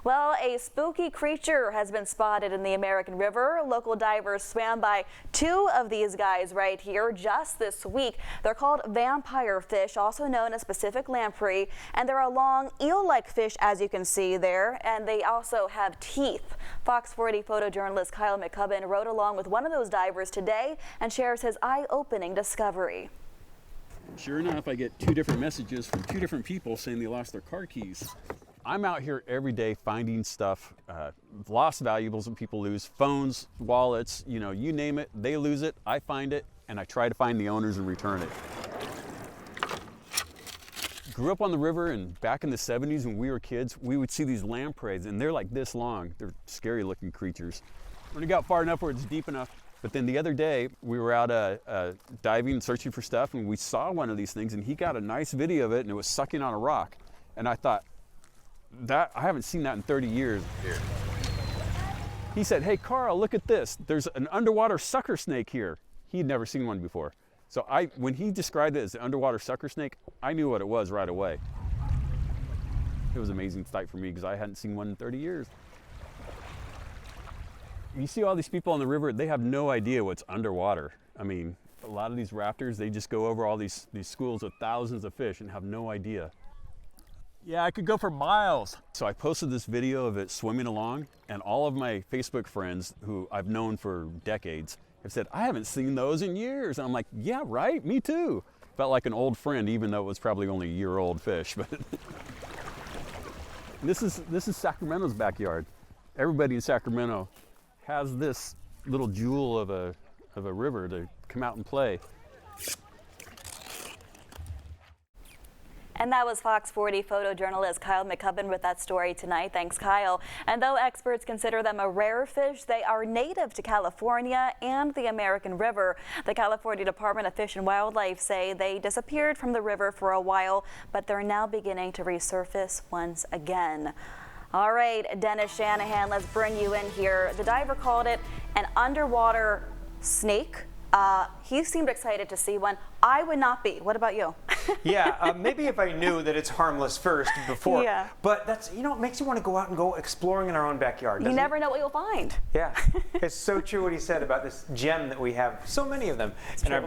Well, a spooky creature has been spotted in the American River. Local divers swam by two of these guys right here just this week. They're called vampire fish, also known as Pacific lamprey, and they're a long eel-like fish, as you can see there, and they also have teeth. Fox 40 photojournalist Kyle McCubbin rode along with one of those divers today and shares his eye-opening discovery. Sure enough, I get two different messages from two different people saying they lost their car keys. I'm out here every day finding stuff, lost valuables that people lose, phones, wallets, you name it, they lose it, I find it, and I try to find the owners and return it. Grew up on the river, and back in the 70s when we were kids, we would see these lampreys, and they're like this long. They're scary looking creatures. When it got far enough where it's deep enough. But then the other day, we were out diving, searching for stuff, and we saw one of these things, and he got a nice video of it, and it was sucking on a rock. And I thought, I haven't seen that in 30 years. Here. He said, "Hey, Carl, look at this. There's an underwater sucker snake here." He'd never seen one before. So when he described it as an underwater sucker snake, I knew what it was right away. It was an amazing sight for me because I hadn't seen one in 30 years. You see all these people on the river, they have no idea what's underwater. I mean, a lot of these rafters, they just go over all these schools of thousands of fish and have no idea. Yeah, I could go for miles. So I posted this video of it swimming along, and all of my Facebook friends who I've known for decades have said, "I haven't seen those in years." And I'm like, yeah, right, me too. Felt like an old friend, even though it was probably only a year-old fish. But this is Sacramento's backyard. Everybody in Sacramento has this little jewel of a river to come out and play. And that was Fox 40 photojournalist Kyle McCubbin with that story tonight. Thanks, Kyle. And though experts consider them a rare fish, they are native to California and the American River. The California Department of Fish and Wildlife say they disappeared from the river for a while, but they're now beginning to resurface once again. All right, Dennis Shanahan, let's bring you in here. The diver called it an underwater snake. He seemed excited to see one. I would not be. What about you? Yeah, maybe if I knew that it's harmless first before. Yeah. But that's, it makes you want to go out and go exploring in our own backyard. You never know what you'll find. Yeah, it's so true what he said about this gem that we have. So many of them in our